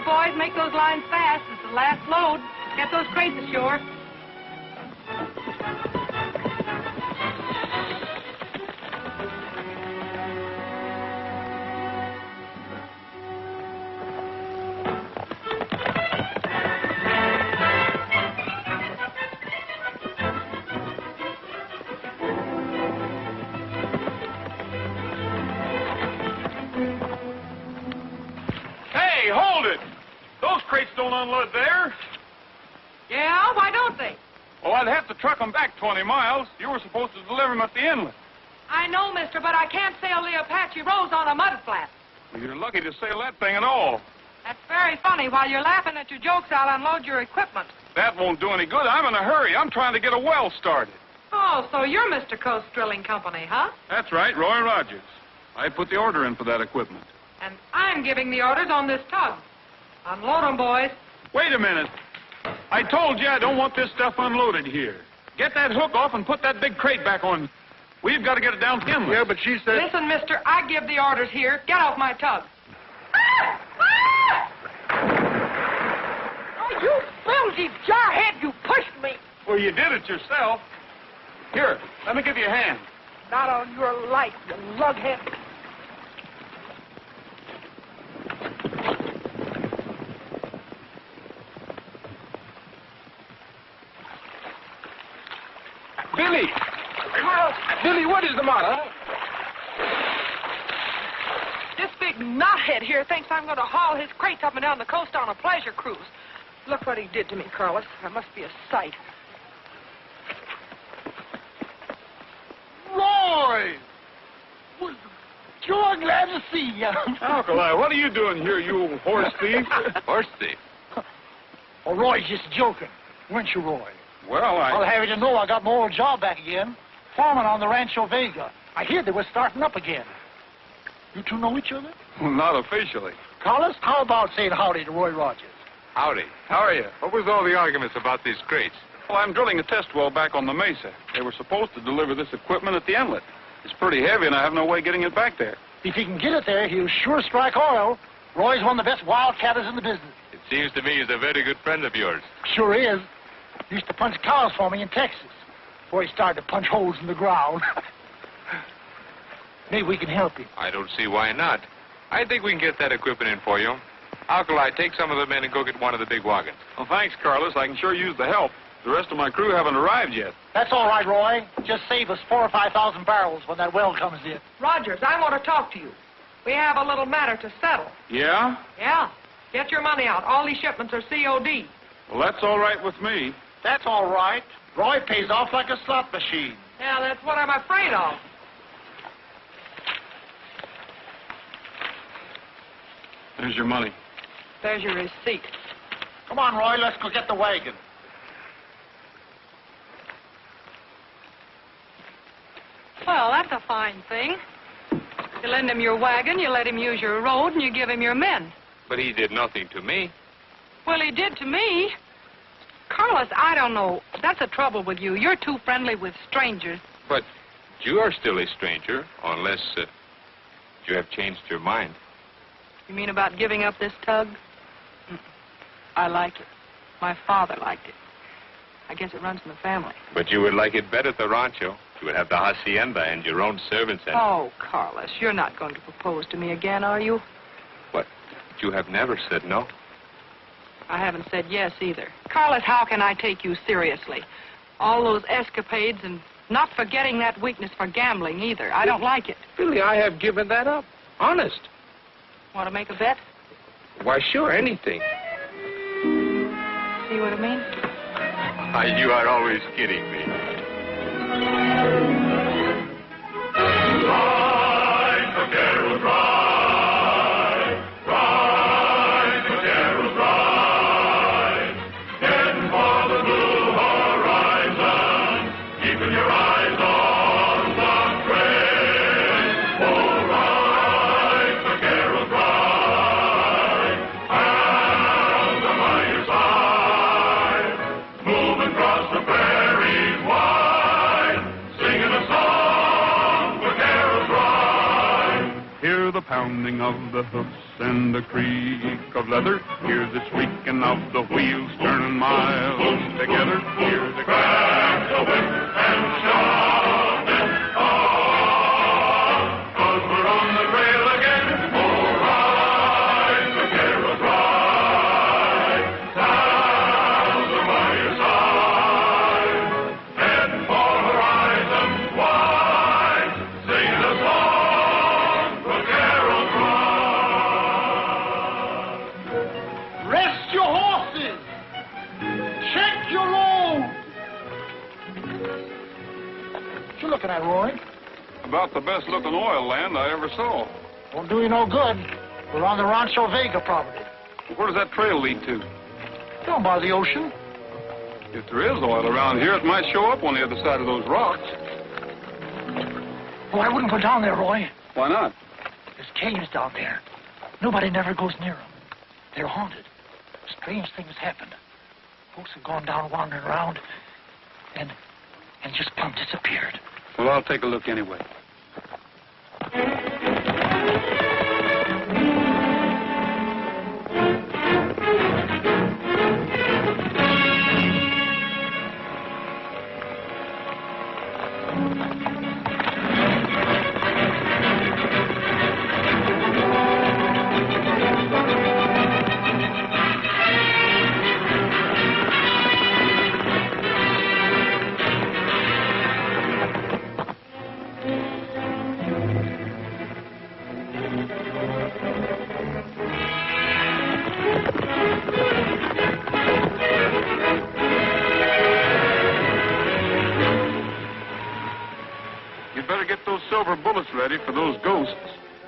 boys, make those lines fast. It's the last load. Get those crates ashore. Unload there? Yeah, why don't they? Well, I'd have to truck them back 20 miles. You were supposed to deliver them at the inlet. I know, mister, but I can't sail the Apache Rose on a mud flat. Well, you're lucky to sail that thing at all. That's very funny. While you're laughing at your jokes, I'll unload your equipment. That won't do any good. I'm in a hurry. I'm trying to get a well started. Oh, so you're Mr. Coast Drilling Company, huh? That's right, Roy Rogers. I put the order in for that equipment. And I'm giving the orders on this tug. Unload them, boys. Wait a minute. I told you I don't want this stuff unloaded here. Get that hook off and put that big crate back on. We've got to get it down to the inlet. Yeah, but she said... Listen, mister, I give the orders here. Get off my tug. Oh, you filthy jarhead, you pushed me. Well, you did it yourself. Here, let me give you a hand. Not on your life, you lughead. Billie! Carl! Billie, what is the matter? This big knothead here thinks I'm going to haul his crates up and down the coast on a pleasure cruise. Look what he did to me, Carlos. That must be a sight. Roy! Sure glad to see you. Alkali, what are you doing here, you old horse thief? Horse thief? Oh, Roy's just joking. Weren't you, Roy? Well, I'll have you to know I got my old job back again. Foreman on the Rancho Vega. I hear they were starting up again. You two know each other? Well, not officially. Carlos, how about saying howdy to Roy Rogers? Howdy. How are you? What was all the arguments about these crates? Well, I'm drilling a test well back on the mesa. They were supposed to deliver this equipment at the inlet. It's pretty heavy, and I have no way getting it back there. If he can get it there, he'll sure strike oil. Roy's one of the best wildcatters in the business. It seems to me he's a very good friend of yours. Sure is. Used to punch cows for me in Texas before he started to punch holes in the ground. Maybe we can help you. I don't see why not. I think we can get that equipment in for you. Alkali, take some of the men and go get one of the big wagons. Well, thanks, Carlos. I can sure use the help. The rest of my crew haven't arrived yet. That's all right, Roy. Just save us 4,000 or 5,000 barrels when that well comes in. Rogers, I want to talk to you. We have a little matter to settle. Yeah? Yeah. Get your money out. All these shipments are COD. Well, that's all right with me. That's all right. Roy pays off like a slot machine. Yeah, that's what I'm afraid of. There's your money. There's your receipt. Come on, Roy, let's go get the wagon. Well, that's a fine thing. You lend him your wagon, you let him use your road, and you give him your men. But he did nothing to me. Well, he did to me. Carlos, I don't know. That's the trouble with you. You're too friendly with strangers. But you are still a stranger, unless you have changed your mind. You mean about giving up this tug? I like it. My father liked it. I guess it runs in the family. But you would like it better at the rancho. You would have the hacienda and your own servants and... Oh, Carlos, you're not going to propose to me again, are you? What? You have never said no. I haven't said yes either. Carlos, how can I take you seriously? All those escapades and not forgetting that weakness for gambling either. I don't like it. Billie, I have given that up. Honest. Want to make a bet? Why, sure, anything. See what I mean? You are always kidding me. Ride, vaqueros, ride. Ride, vaqueros, ride. Heading for the blue horizon. Keeping your eyes on the trail. Oh, ride, vaqueros, ride. Hands are by your side. Moving across the prairies wide. Singing a song, vaqueros ride. Hear the pounding of the hoofs and the creak of leather. Hear the squeaking of the wheels turning miles together. Hear the Crack the whip and shove it on. 'Cause we're on the trail again. Oh, ride, vaqueros ride. Sounds are by your side. Heading for horizons wide. Singing a song, vaqueros ride. Rest your horses. Check your load. What you looking at, Roy? About the best looking oil land I ever saw. Won't do you no good. We're on the Rancho Vega property. Where does that trail lead to? Down by the ocean. If there is oil around here, it might show up on the other side of those rocks. Oh, I wouldn't go down there, Roy. Why not? There's caves down there. Nobody never goes near them. They're haunted. Strange things happen. Folks have gone down wandering around and just plumb disappeared. Well, I'll take a look anyway. You'd better get those silver bullets ready for those ghosts,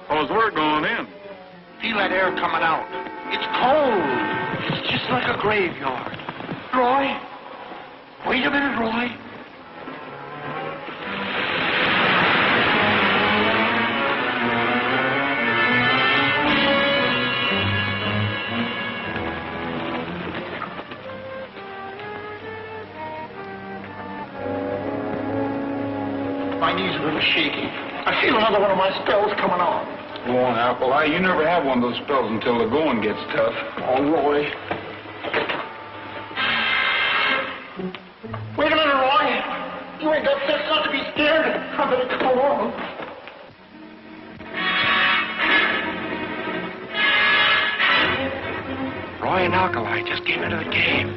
'cause we're going in. Feel that air coming out. It's cold. It's just like a graveyard. Roy? Wait a minute, Roy. My knees are a little shaky. I feel another one of my spells coming on. Go on, Alkali. You never have one of those spells until the going gets tough. Oh, Roy. Wait a minute, Roy. You ain't got sense not to be scared. I better come along. Roy and Alkali just came into the cave.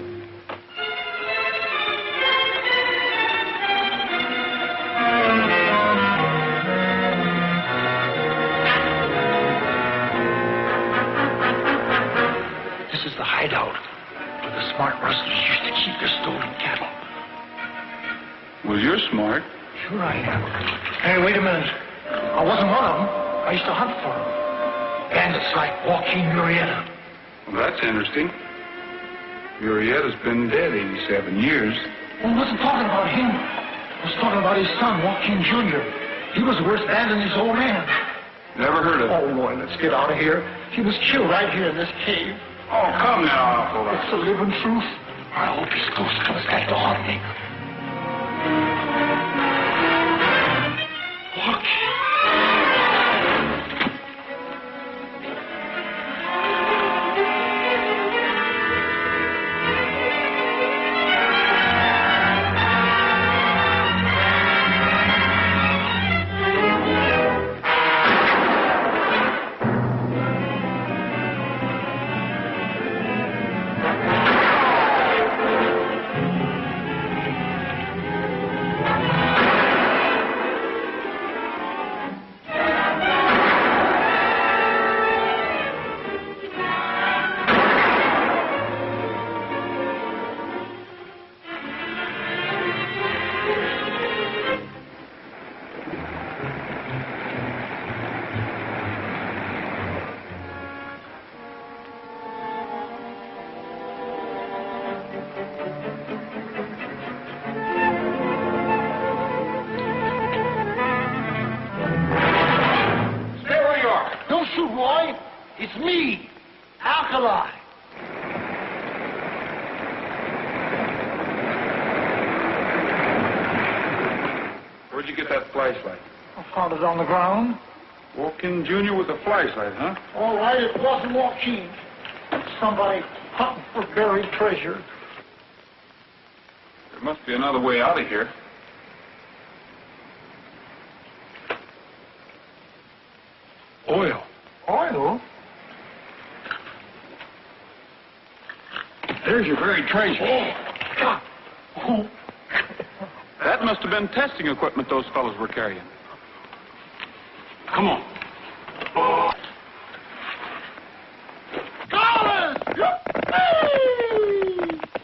This is the hideout where the smart rustlers used to keep their stolen cattle. Well, you're smart. Sure I am. Hey, wait a minute. I wasn't one of them. I used to hunt for them. Bandits like Joaquin Murrieta. Well, that's interesting. Murrieta's been dead 87 years. Well, I wasn't talking about him. I was talking about his son, Joaquin Jr. He was worse bad than his old man. Never heard of it. Oh, Roy, let's get out of here. He was killed right here in this cave. Oh, come now, Alkali. It's the living truth. I hope his ghost comes back to haunt me. Joaquin. Roy. It's me, Alkali. Where'd you get that flashlight? I found it on the ground. Walk in, Junior, with a flashlight, huh? All right, it wasn't walking. Somebody hunting for buried treasure. There must be another way out of here. Oil. Oil? There's your buried treasure. Oh. That must have been testing equipment those fellows were carrying. Come on.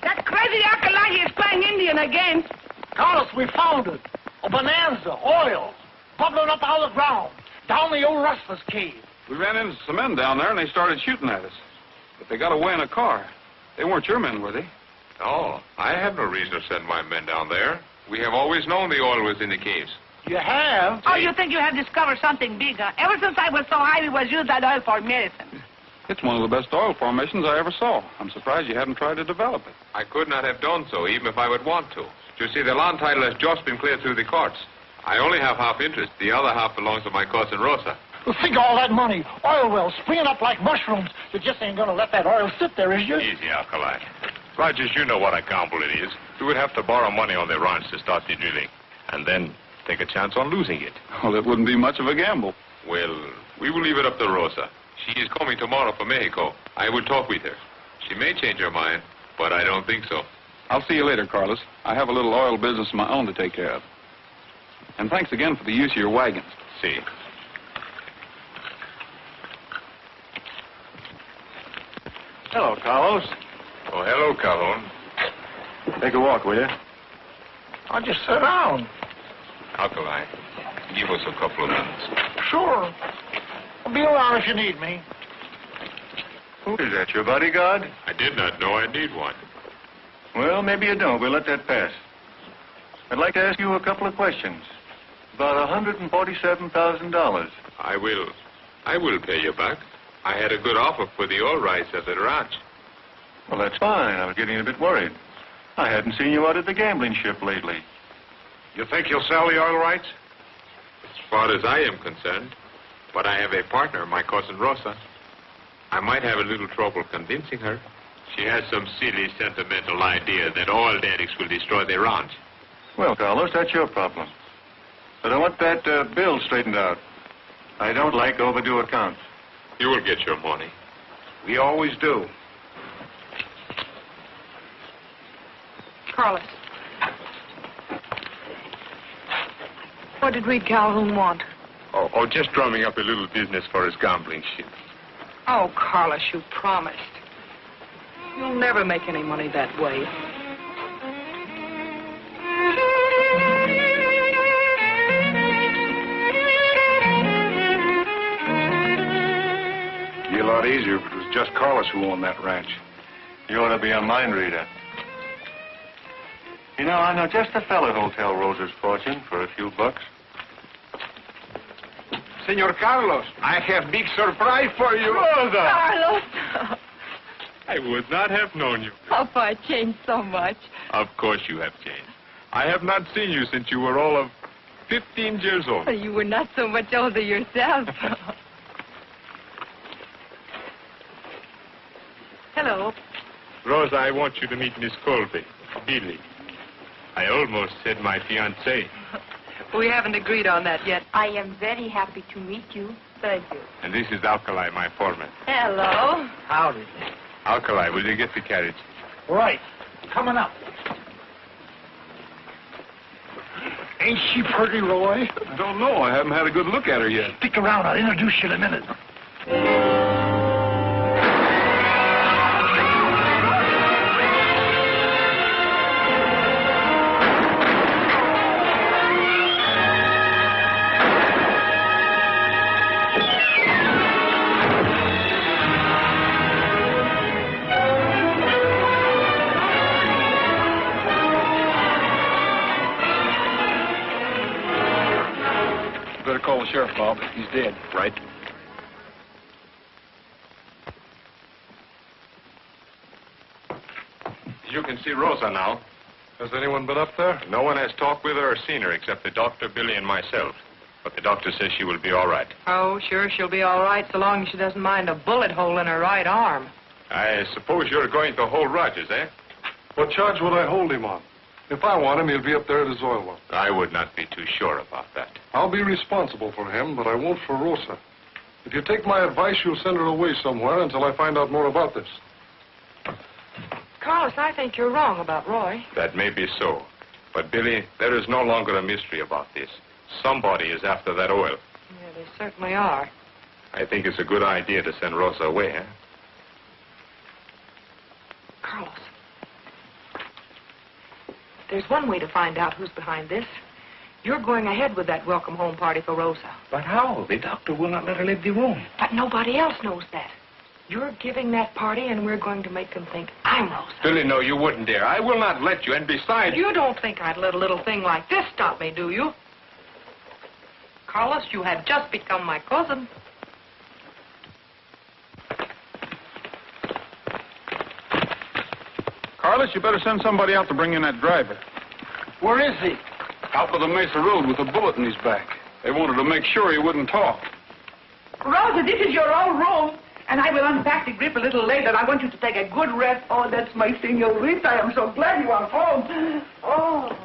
That crazy Alkali is playing Indian again. Carlos, we found it. A bonanza, oil, bubbling up out of the ground, down the old rustler's cave. We ran into some men down there, and they started shooting at us. But they got away in a car. They weren't your men, were they? No, I have no reason to send my men down there. We have always known the oil was in the caves. You have? Oh, you think you have discovered something bigger? Ever since I was so high, we was used that oil for medicine. It's one of the best oil formations I ever saw. I'm surprised you haven't tried to develop it. I could not have done so, even if I would want to. You see, the land title has just been cleared through the courts. I only have half interest. The other half belongs to my cousin Rosa. Well, think of all that money, oil wells springing up like mushrooms. You just ain't going to let that oil sit there, is you? Easy, Alkali. Rogers, you know what a gamble it is. You would have to borrow money on the ranch to start the drilling, and then take a chance on losing it. Well, it wouldn't be much of a gamble. Well, we will leave it up to Rosa. She is coming tomorrow from Mexico. I will talk with her. She may change her mind, but I don't think so. I'll see you later, Carlos. I have a little oil business of my own to take care of. And thanks again for the use of your wagons. See. Hello, Carlos. Oh, hello, Calhoun. Take a walk, will you? I'll just sit down. Alkali, give us a couple of minutes. Sure. I'll be around if you need me. Who is that, your bodyguard? I did not know I need one. Well, maybe you don't. We'll let that pass. I'd like to ask you a couple of questions. About $147,000. I will pay you back. I had a good offer for the oil rights at the ranch. Well, that's fine. I was getting a bit worried. I hadn't seen you out at the gambling ship lately. You think you'll sell the oil rights? As far as I am concerned. But I have a partner, my cousin Rosa. I might have a little trouble convincing her. She has some silly, sentimental idea that oil addicts will destroy their ranch. Well, Carlos, that's your problem. But I want that bill straightened out. I don't like overdue accounts. You will get your money. We always do. Carlos. What did Reed Calhoun want? Oh, just drumming up a little business for his gambling ship. Oh, Carlos, you promised. You'll never make any money that way. It'd be a lot easier if it was just Carlos who owned that ranch. You ought to be a mind reader. You know, I know just the fellow who'll tell Rosa's fortune for a few bucks. Senor Carlos, I have big surprise for you. Rosa! Carlos! I would not have known you. Papa, I changed so much. Of course you have changed. I have not seen you since you were all of 15 years old. You were not so much older yourself. Hello. Rosa, I want you to meet Miss Colby, Billie. I almost said my fiancée. We haven't agreed on that yet. I am very happy to meet you. Thank you. And this is Alkali, my foreman. Hello. Howdy. Alkali, will you get the carriage? Right. Coming up. Ain't she pretty, Roy? I don't know. I haven't had a good look at her yet. Stick around. I'll introduce you in a minute. Better call the sheriff, Bob. He's dead. Right. you can see Rosa now. Has anyone been up there? No one has talked with her or seen her except the doctor, Billie, and myself. But the doctor says she will be all right. Oh, sure, she'll be all right so long as she doesn't mind a bullet hole in her right arm. I suppose you're going to hold Rogers, eh? What charge would I hold him on? If I want him, he'll be up there at his oil well. I would not be too sure about that. I'll be responsible for him, but I won't for Rosa. If you take my advice, you'll send her away somewhere until I find out more about this. Carlos, I think you're wrong about Roy. That may be so. But, Billie, there is no longer a mystery about this. Somebody is after that oil. Yeah, they certainly are. I think it's a good idea to send Rosa away, eh? Carlos, there's one way to find out who's behind this. You're going ahead with that welcome home party for Rosa. But how? The doctor will not let her leave the room. But nobody else knows that. You're giving that party, and we're going to make them think I'm Rosa. Billie, no, you wouldn't dare. I will not let you, and besides... You don't think I'd let a little thing like this stop me, do you? Carlos, you have just become my cousin. Carlos, you better send somebody out to bring in that driver. Where is he? Out by the Mesa Road with a bullet in his back. They wanted to make sure he wouldn't talk. Rosa, this is your own room, and I will unpack the grip a little later. I want you to take a good rest. Oh, that's my senorita. I am so glad you are home. Oh.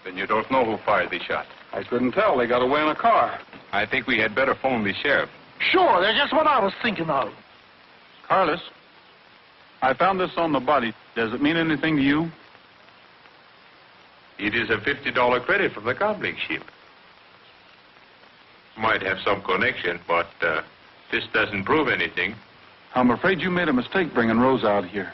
Then you don't know who fired the shot. I couldn't tell. They got away in a car. I think we had better phone the sheriff. Sure, that's just what I was thinking of. Carlos, I found this on the body. Does it mean anything to you? It is a $50 credit from the gambling ship. Might have some connection, but this doesn't prove anything. I'm afraid you made a mistake bringing Rose out here.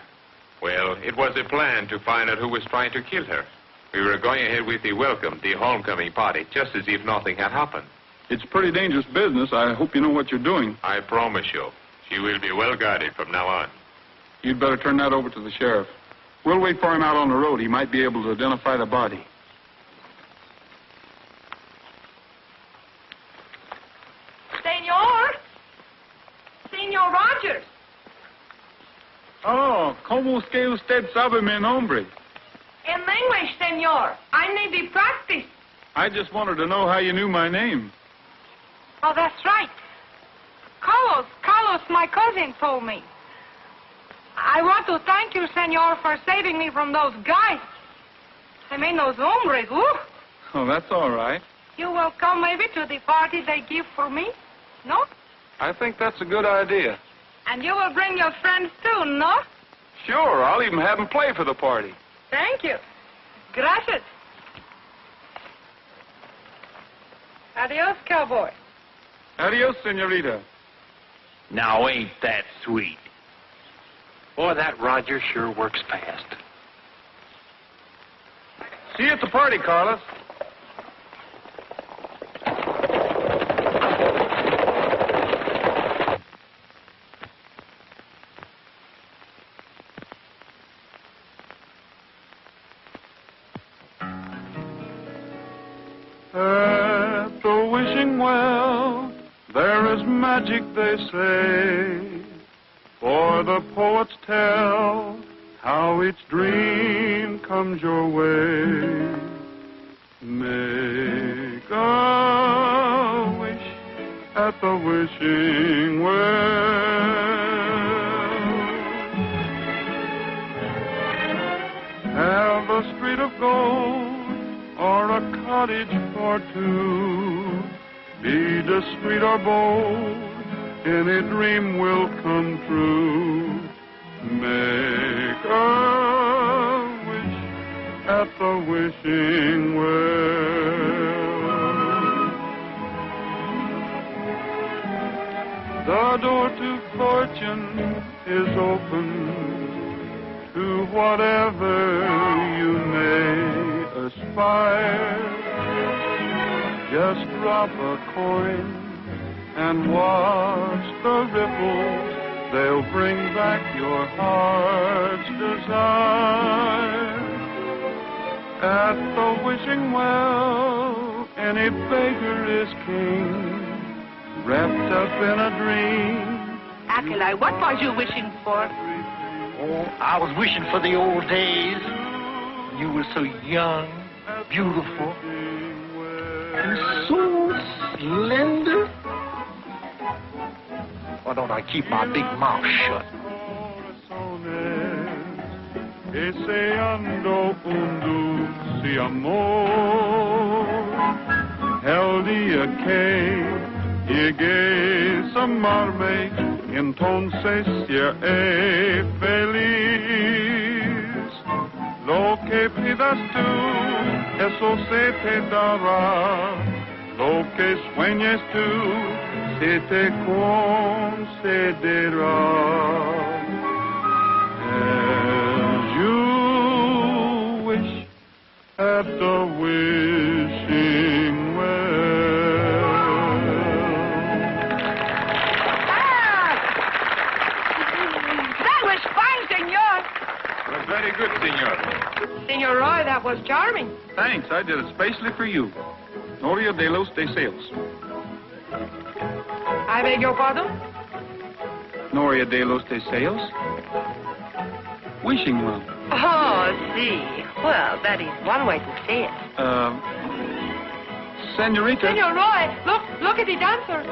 Well, it was a plan to find out who was trying to kill her. We were going ahead with the welcome, the homecoming party, just as if nothing had happened. It's pretty dangerous business. I hope you know what you're doing. I promise you, she will be well guarded from now on. You'd better turn that over to the sheriff. We'll wait for him out on the road. He might be able to identify the body. Senor Rogers. Oh, ¿cómo es que usted sabe mi nombre? In English, senor. I need the practice. I just wanted to know how you knew my name. Oh, that's right. Carlos, my cousin told me. I want to thank you, senor, for saving me from those guys. I mean, those hombres, ooh. Oh, that's all right. You will come maybe to the party they give for me? No? I think that's a good idea. And you will bring your friends too, no? Sure, I'll even have them play for the party. Thank you. Gracias. Adios, cowboy. Adios, senorita. Now, ain't that sweet? Boy, that Roger sure works fast. See you at the party, Carlos. At the wishing well, there is magic, they say, for the poets tell how each dream comes your way. Make a wish at the wishing well. Have a street of gold or a cottage for two. Be discreet or bold, any dream will come true. Make a wish at the wishing well. The door to fortune is open to whatever you may aspire. Just drop a coin and watch the ripples. They'll bring back your heart's desire. At the wishing well, any beggar is king, wrapped up in a dream. Alkali, what was you wishing for? Oh, I was wishing for the old days. You were so young, beautiful, and so slender. Why don't I keep my big mouth shut? Deseando un dulce amor, el día que llegues a amarme, entonces seré feliz. Lo que pidas tú, eso se te dará. Lo que sueñes tú, se te concederá. At the wishing well. That was fine, senor. It was very good, senor. Senor Roy, that was charming. Thanks. I did it specially for you. Noria de los Deseos. I beg your pardon? Noria de los Deseos? Wishing well. Oh, see. Well, that is one way to say it. Senorita. Senor Roy, look at the dancer.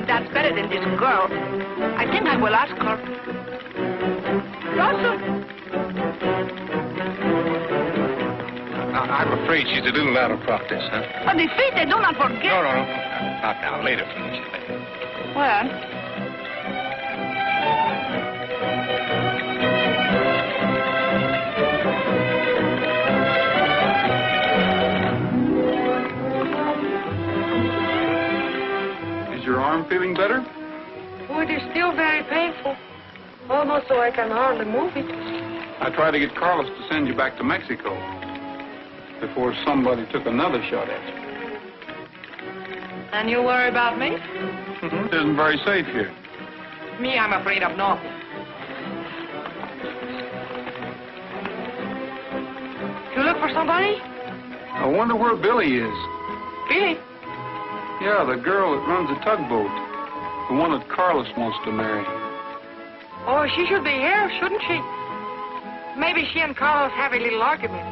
That's better than this girl. I think I will ask her. Rosa? I'm afraid she's a little out of practice, huh? But the feet, they do not forget. No. Not now. Later, Felicia. Later. Well... Your arm feeling better? Oh, it is still very painful. Almost so I can hardly move it. I tried to get Carlos to send you back to Mexico before somebody took another shot at you. And you worry about me? It isn't very safe here. Me, I'm afraid of nothing. You look for somebody? I wonder where Billie is. Billie? Yeah, the girl that runs the tugboat. The one that Carlos wants to marry. Oh, she should be here, shouldn't she? Maybe she and Carlos have a little argument.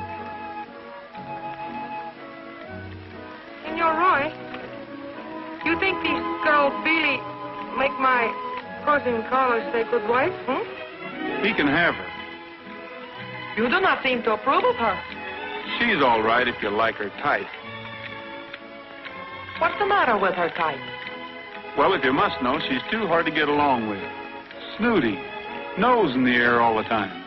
Senor Roy, you think this girl Billie make my cousin Carlos a good wife, He can have her. You do not seem to approve of her. She's all right if you like her type. What's the matter with her type? Well, if you must know, she's too hard to get along with. Snooty, nose in the air all the time.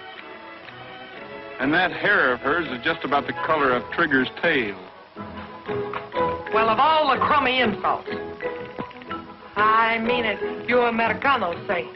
And that hair of hers is just about the color of Trigger's tail. Well, of all the crummy insults. I mean it, you Americanos say.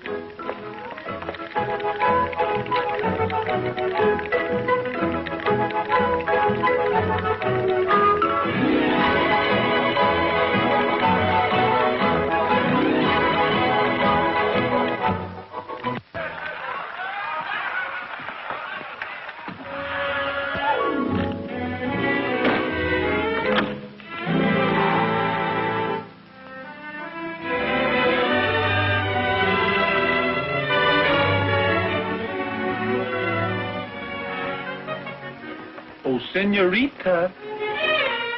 senorita.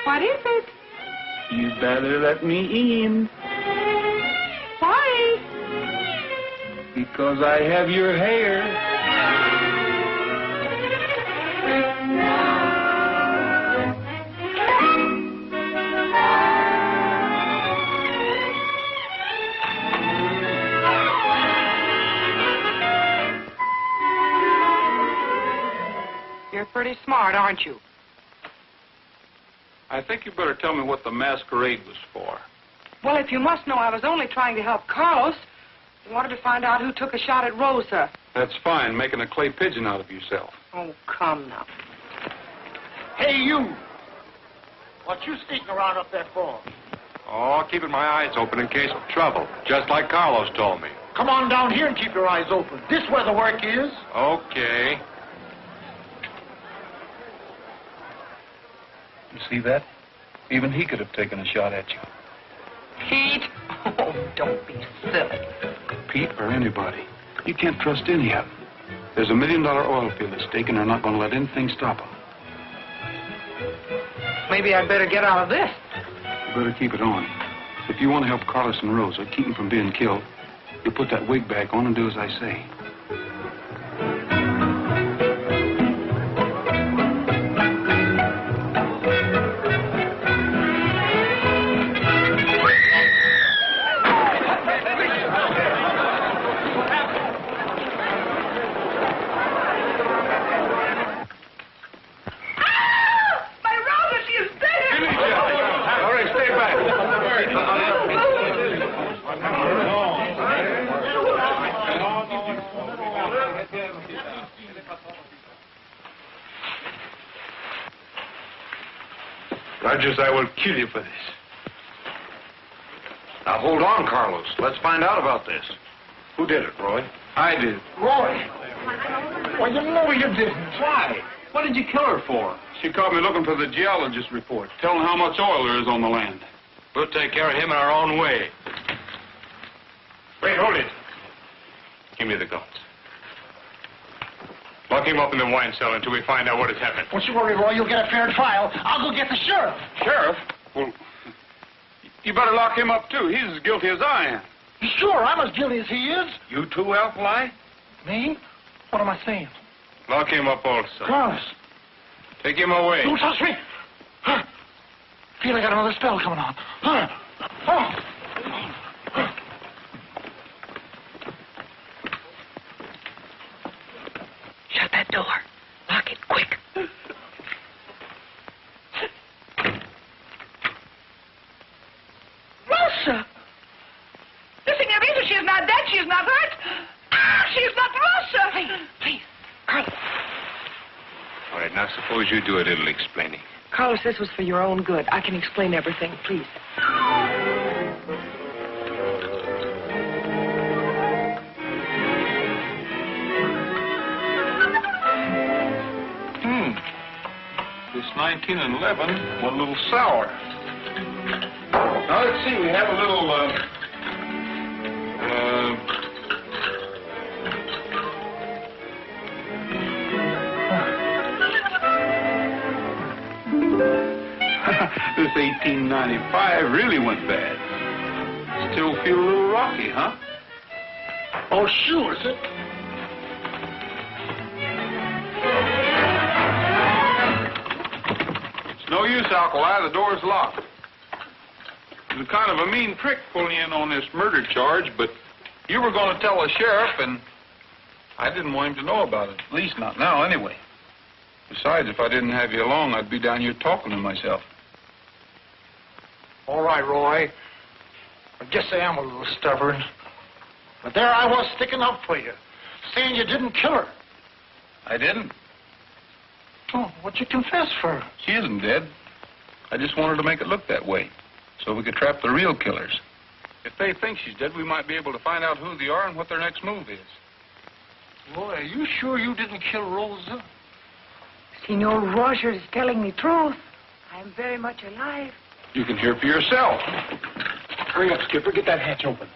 What is it? You better let me in. Why? Because I have your hair. You're pretty smart, aren't you? I think you better tell me what the masquerade was for. Well, if you must know, I was only trying to help Carlos. I wanted to find out who took a shot at Rosa. That's fine, making a clay pigeon out of yourself. Oh, come now. Hey, you! What you sneaking around up there for? Oh, keeping my eyes open in case of trouble, just like Carlos told me. Come on down here and keep your eyes open. This where the work is. Okay. You see that? Even he could have taken a shot at you. Pete? Oh, don't be silly. Pete or anybody. You can't trust any of them. There's $1 million oil field at stake, and they're not going to let anything stop them. Maybe I'd better get out of this. You better keep it on. If you want to help Carlos and Rosa, keep them from being killed, you put that wig back on and do as I say. Rogers, I will kill you for this. Now, hold on, Carlos. Let's find out about this. Who did it, Roy? I did. Roy! Well, you know you didn't. Why? What did you kill her for? She caught me looking for the geologist report, telling how much oil there is on the land. We'll take care of him in our own way. Wait, hold it. Give me the guns. Lock him up in the wine cellar until we find out what has happened. Don't you worry, Roy. You'll get a fair trial. I'll go get the sheriff. Sheriff? Well, you better lock him up, too. He's as guilty as I am. Sure, I'm as guilty as he is. You too, Alkali? Me? What am I saying? Lock him up also. Carlos. Take him away. Don't touch me. Feel I got another spell coming on. Shut that door. Lock it quick. Rosa! The senorita, she is not dead. She is not hurt. Ah, she is not Rosa. Please, Carlos. All right, now suppose you do a little explaining. Carlos, this was for your own good. I can explain everything, please. This 19 and 11 went a little sour. Now, let's see. We have a little, this 1895 really went bad. Still feel a little rocky, huh? Oh, sure, is it? No use, Alkali. The door's locked. It was kind of a mean trick pulling in on this murder charge, but you were going to tell the sheriff, and I didn't want him to know about it. At least not now, anyway. Besides, if I didn't have you along, I'd be down here talking to myself. All right, Roy. I guess I am a little stubborn. But there I was sticking up for you, saying you didn't kill her. I didn't. Oh, what'd you confess for? She isn't dead. I just wanted to make it look that way, so we could trap the real killers. If they think she's dead, we might be able to find out who they are and what their next move is. Roy, are you sure you didn't kill Rosa? Senor Roger is telling the truth. I'm very much alive. You can hear for yourself. Hurry up, Skipper. Get that hatch open.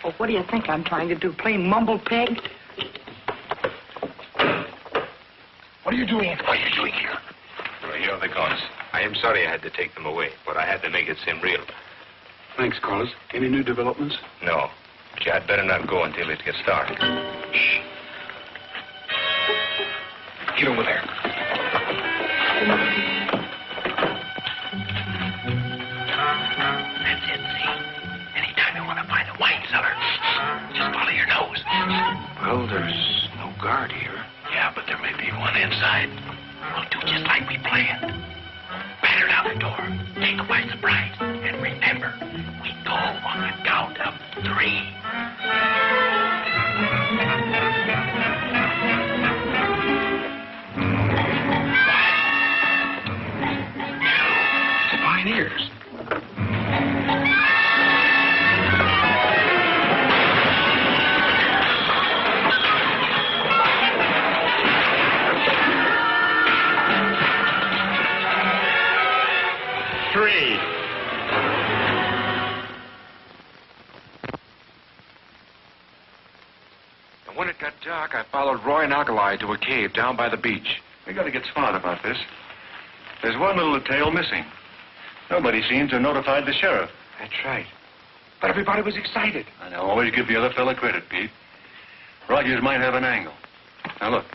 Oh, what do you think I'm trying to do? Play mumble peg? What are you doing? What are you doing here? here are the guns. I am sorry I had to take them away, but I had to make it seem real. Thanks, Carlos. Any new developments? No, but you had better not go until it gets dark. Shh. Get over there. That's it, see? Anytime you want to find a wine cellar, just follow your nose. Well, there's no guard here. Yeah, but there may be one inside. We'll do just like we planned. Batter down the door, take them by surprise, and remember, we go on the count of 3. Fine ears. When it got dark, I followed Roy and Alkali to a cave down by the beach. We got to get smart about this. There's one little detail missing. Nobody seems to have notified the sheriff. That's right. But everybody was excited. And I'll always give the other fella credit, Pete. Rogers might have an angle. Now, look.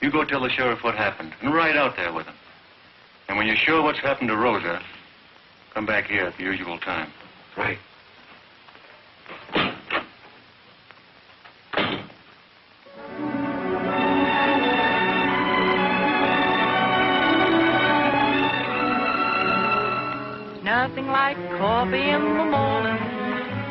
You go tell the sheriff what happened, and ride out there with him. And when you're sure what's happened to Rosa, come back here at the usual time. Right. Nothing like coffee in the morning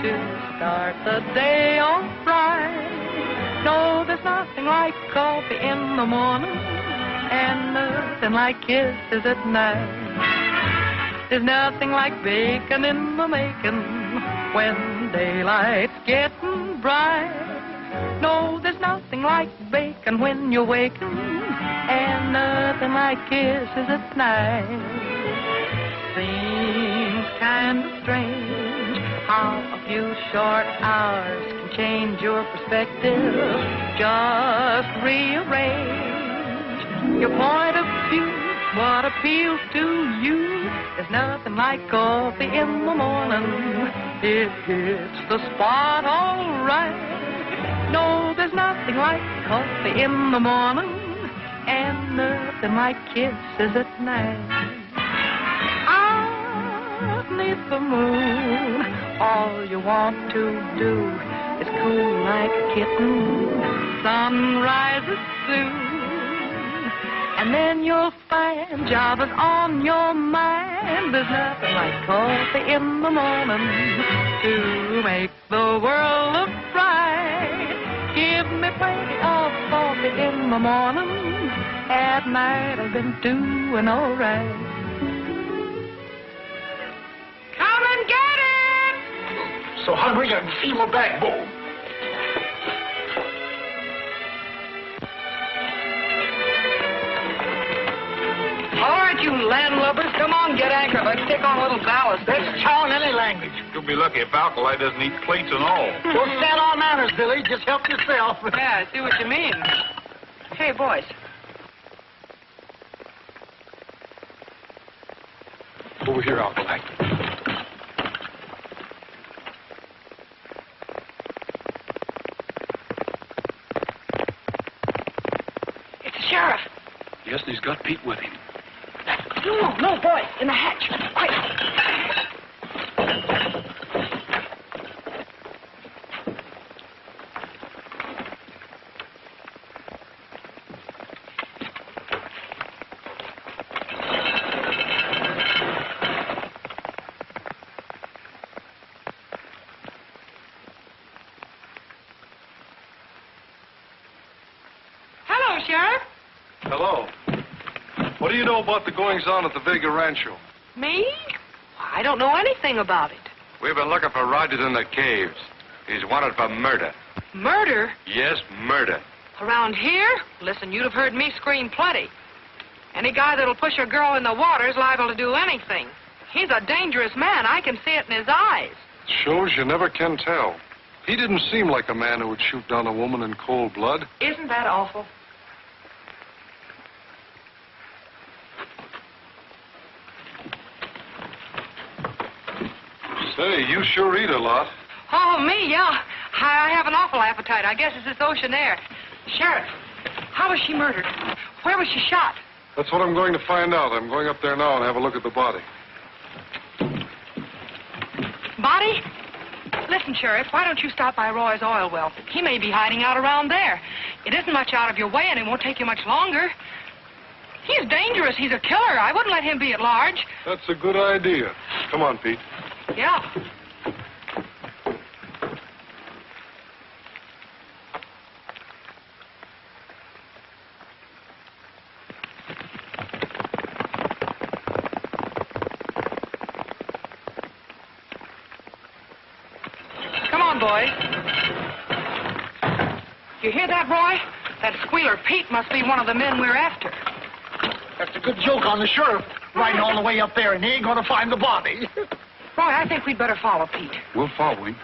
to start the day off right. No, there's nothing like coffee in the morning and nothing like kisses at night. There's nothing like bacon in the making when daylight's getting bright. No, there's nothing like bacon when you're waking and nothing like kisses at night. Seems kind of strange how a few short hours can change your perspective. Just rearrange your point of view. What appeals to you is nothing like coffee in the morning. It hits the spot all right. No, there's nothing like coffee in the morning and nothing like kisses at night. Beneath the moon, all you want to do is cool like a kitten. Sun rises soon, and then you'll find Java's on your mind. There's nothing like coffee in the morning to make the world look bright. Give me plenty of coffee in the morning. At night I've been doing all right. Come and get it! So hungry I can feel my backbone. All right, you landlubbers, come on, get anchor. Let's take on a little ballast. That's chow in any language. You'll be lucky if Alkali doesn't eat plates and all. Don't stand on manners, Billy. Just help yourself. Yeah, I see what you mean. Hey, boys. Over here, Alkali. It's the sheriff. Yes, and he's got Pete with him. No, boys, in the hatch. Quick. Hello, Sheriff. Hello. What do you know about the goings-on at the Vega Rancho? Me? I don't know anything about it. We've been looking for Rogers in the caves. He's wanted for murder. Murder? Yes, murder. Around here? Listen, you'd have heard me scream plenty. Any guy that'll push a girl in the water is liable to do anything. He's a dangerous man. I can see it in his eyes. Shows you never can tell. He didn't seem like a man who would shoot down a woman in cold blood. Isn't that awful? Say, you sure eat a lot. Oh, me, yeah. I have an awful appetite. I guess it's this ocean air. Sheriff, how was she murdered? Where was she shot? That's what I'm going to find out. I'm going up there now and have a look at the body. Body? Listen, Sheriff, why don't you stop by Roy's oil well? He may be hiding out around there. It isn't much out of your way, and it won't take you much longer. He's dangerous. He's a killer. I wouldn't let him be at large. That's a good idea. Come on, Pete. Yeah. Come on, boys. You hear that, Roy? That squealer Pete must be one of the men we're after. That's a good joke on the sheriff, riding all the way up there, and he ain't going to find the body. Roy, I think we'd better follow Pete. We'll follow him,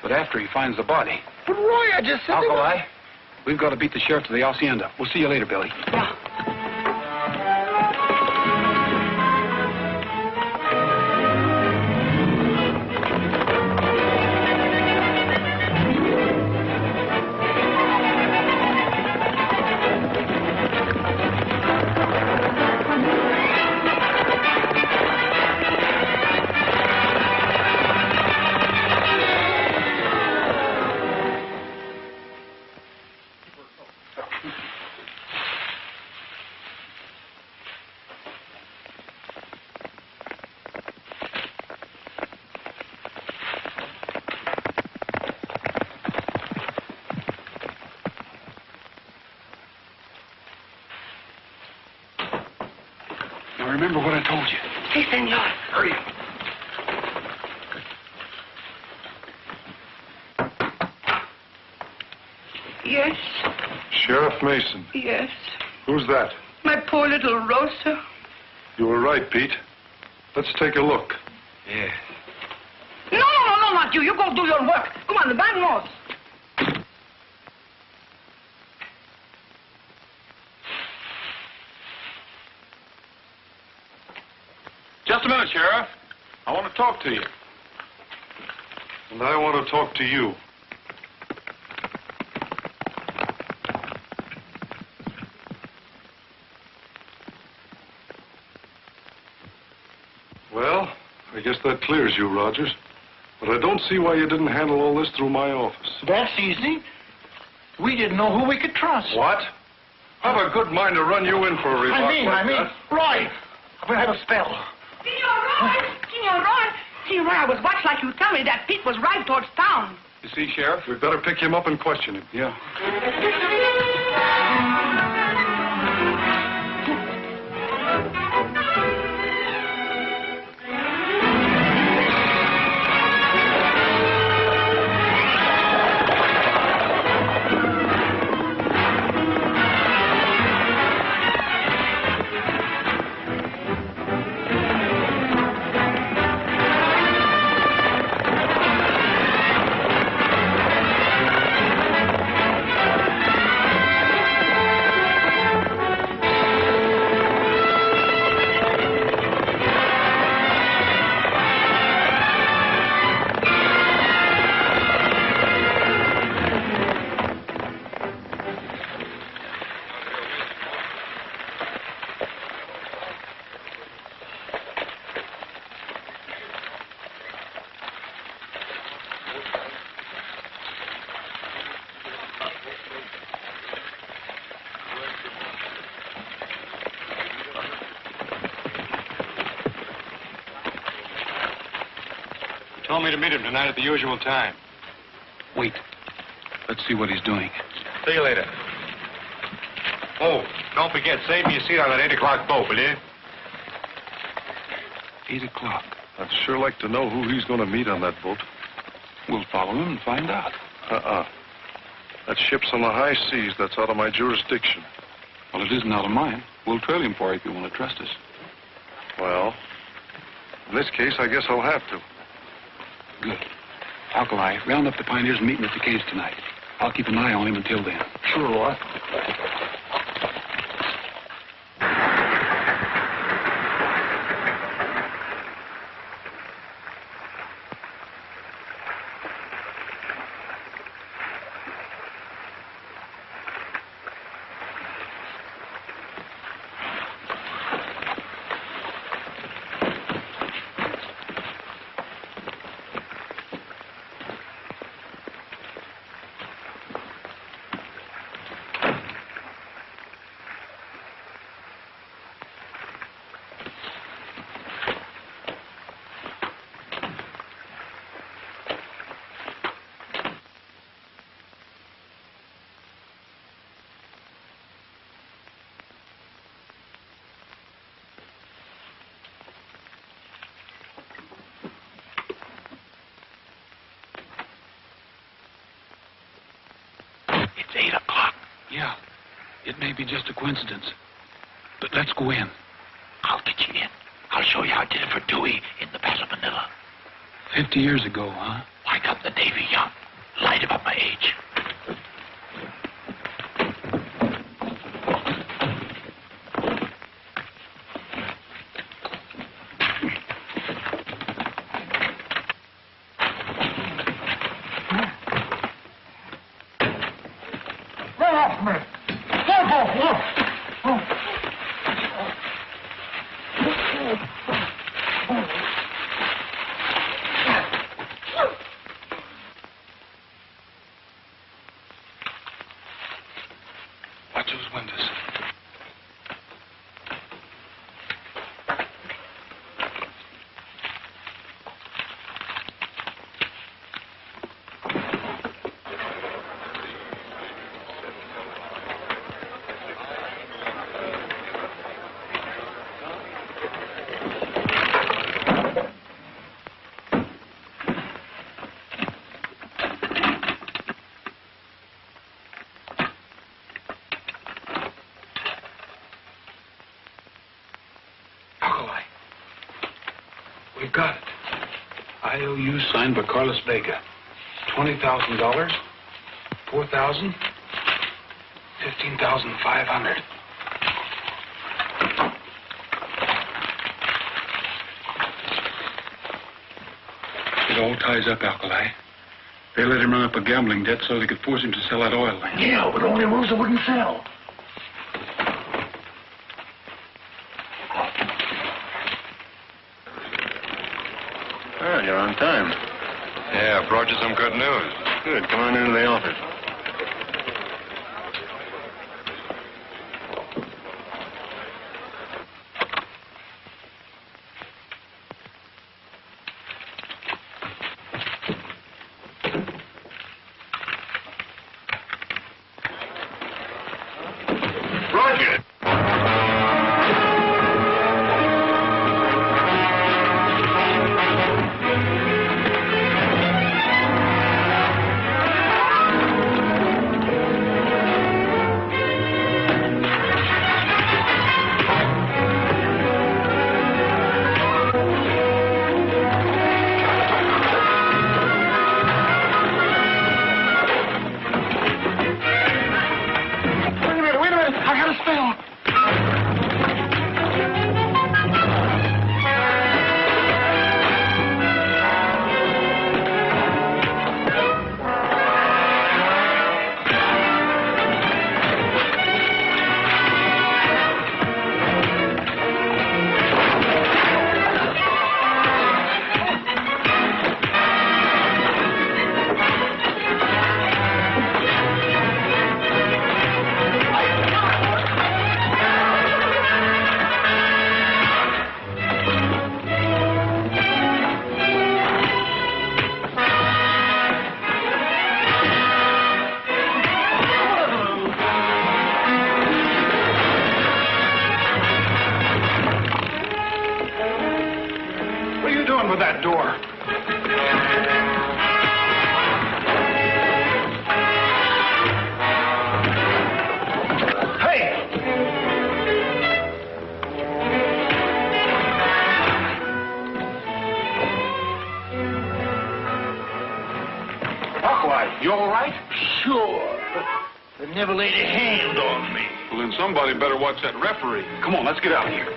but after he finds the body. But, Roy, I just said... Alkali, we've got to beat the sheriff to the hacienda. We'll see you later, Billy. Yeah. Now remember what I told you. Si, senor. Hurry. Yes, Sheriff Mason. yes. Who's that? My poor little Rosa. You were right, Pete. Let's take a look. Yeah. No, not you. You go do your work. Come on, vamos. Just a minute, Sheriff. I want to talk to you. And I want to talk to you. Well, I guess that clears you, Rogers. But I don't see why you didn't handle all this through my office. That's easy. We didn't know who we could trust. What? I've a good mind to run you in for a remark like that. Roy, I'm going to have a spell. Senor Roy, I was watched like you tell me that Pete was right towards town. You see, Sheriff, we'd better pick him up and question him. Yeah. Told me to meet him tonight at the usual time. Wait. Let's see what he's doing. See you later. Oh, don't forget, save me a seat on that 8 o'clock boat, will you? 8 o'clock. I'd sure like to know who he's going to meet on that boat. We'll follow him and find out. That ship's on the high seas. That's out of my jurisdiction. Well, it isn't out of mine. We'll trail him for you if you want to trust us. Well, in this case, I guess I'll have to. Good. Alkali, round up the pioneers meeting at the caves tonight. I'll keep an eye on him until then. Sure, Roy. It may be just a coincidence. But let's go in. I'll get you in. I'll show you how I did it for Dewey in the Battle of Manila. 50 years ago, huh? I got the Navy young. Lied about my age. Get off me! Get off me! Watch those windows. Alkali. We've got it. IOU signed by Carlos Vega. $20,000, 4,000, 15,500. It all ties up, Alkali. They let him run up a gambling debt so they could force him to sell that oil land. Yeah, but only Rosa wouldn't sell. Well, you're on time. Yeah, I brought you some good news. Good. Come on into the office. Roger! Wait a minute. I got a spell. What are you doing with that door? Hey! Alkali, you all right? Sure. They never laid a hand on me. Well, then somebody better watch that referee. Come on, let's get out of here.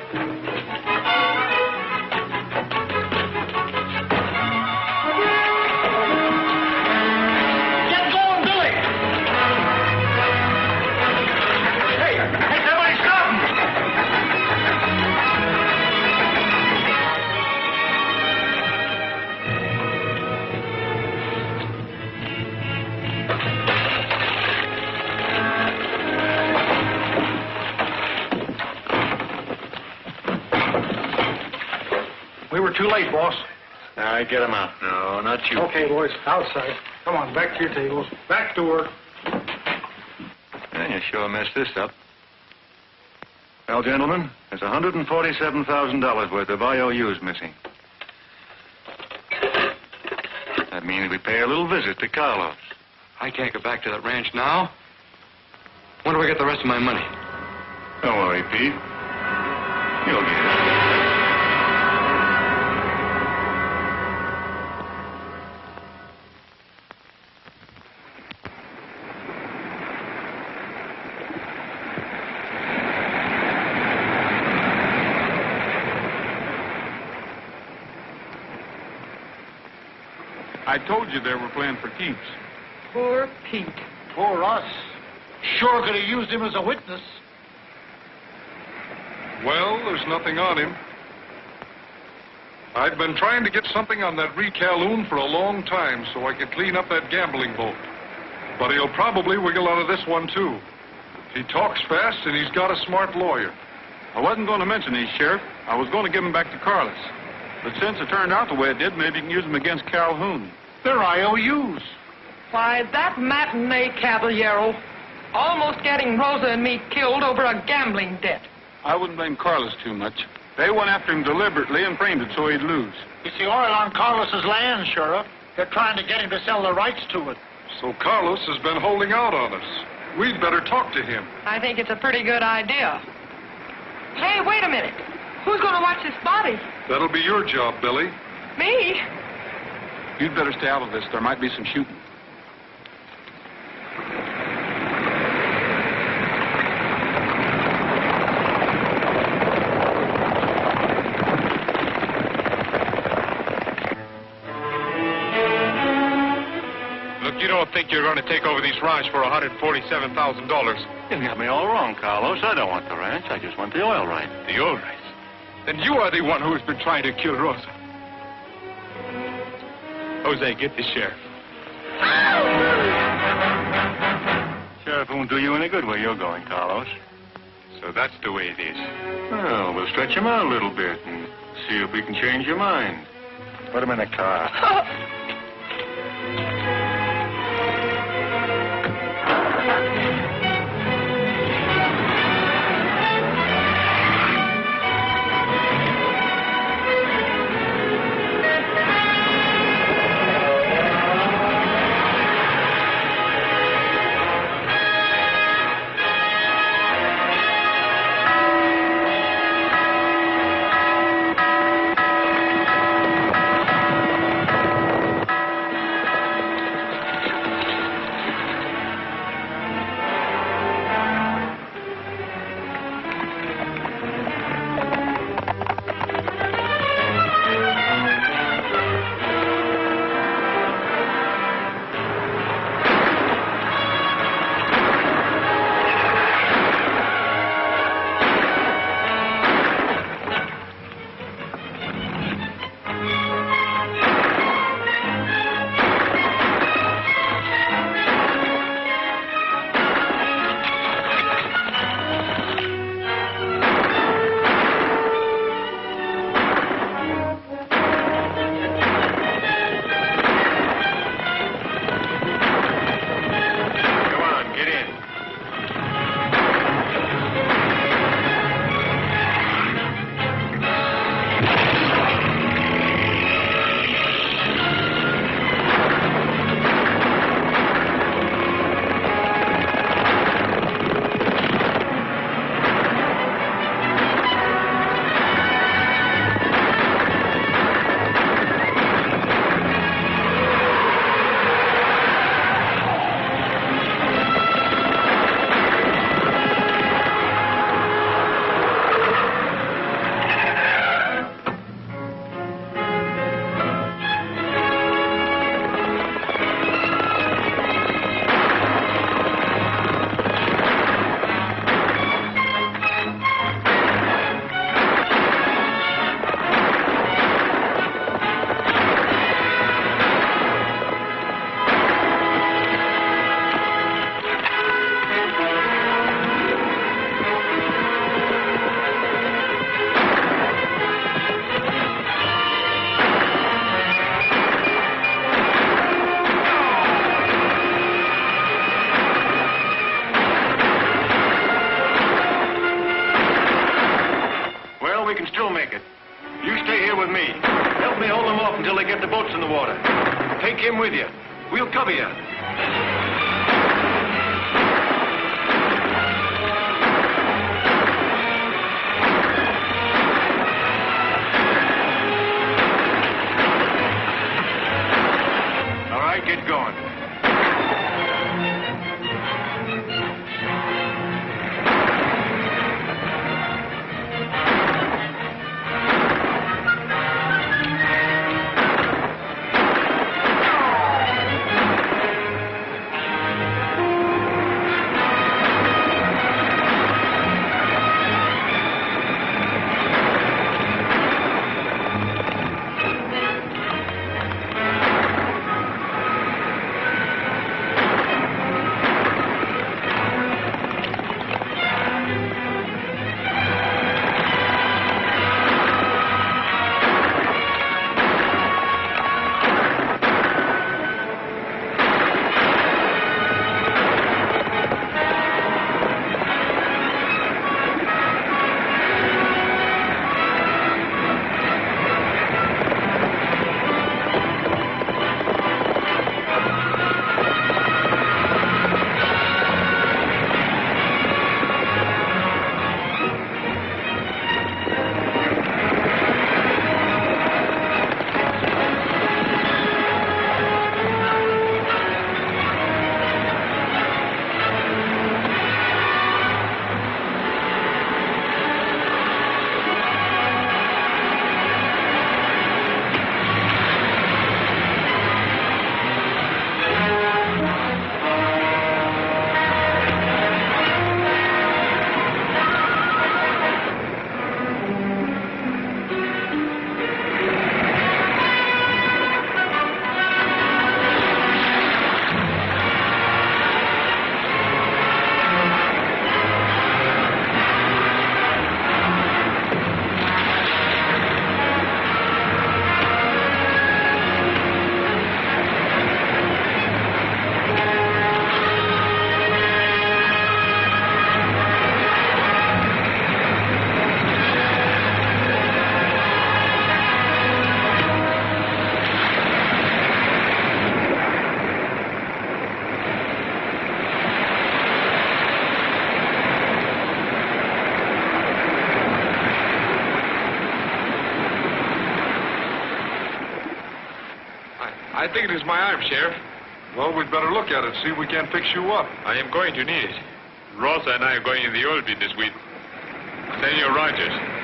Get going, Billy! Hey, everybody stop! We were too late, boss. All right, get him out. No, not you. Okay, boys, outside. Come on, back to your tables. Back to work. And you sure messed this up. Well, gentlemen, there's $147,000 worth of IOUs missing. That means we pay a little visit to Carlos. I can't go back to that ranch now. When do I get the rest of my money? Don't worry, Pete. You'll get it. I told you they were playing for keeps. Poor Pete. Poor us. Sure could have used him as a witness. Well, there's nothing on him. I've been trying to get something on that Reed Calhoun for a long time so I could clean up that gambling boat. But he'll probably wiggle out of this one, too. He talks fast, and he's got a smart lawyer. I wasn't going to mention these, Sheriff. I was going to give them back to Carlos. But since it turned out the way it did, maybe you can use them against Calhoun. They're IOUs. Why, that matinee caballero almost getting Rosa and me killed over a gambling debt. I wouldn't blame Carlos too much. They went after him deliberately and framed it so he'd lose. It's the oil on Carlos's land, Sheriff. They're trying to get him to sell the rights to it. So Carlos has been holding out on us. We'd better talk to him. I think it's a pretty good idea. Hey, wait a minute. Who's going to watch this body? That'll be your job, Billie. Me? You'd better stay out of this. There might be some shooting. Look, you don't think you're going to take over these ranch for $147,000? You got me all wrong, Carlos. I don't want the ranch. I just want the oil rights. The oil rights? Then you are the one who has been trying to kill Rosa. Jose, get the sheriff. Sheriff won't do you any good where you're going, Carlos. So that's the way it is. Well, we'll stretch him out a little bit and see if we can change your mind. Put him in the car. Take him with you. We'll cover you. I think it is my arm, Sheriff. Well, we'd better look at it, see if we can't fix you up. I am going to need it. Rosa and I are going in the oil pit this week. Senor Rogers,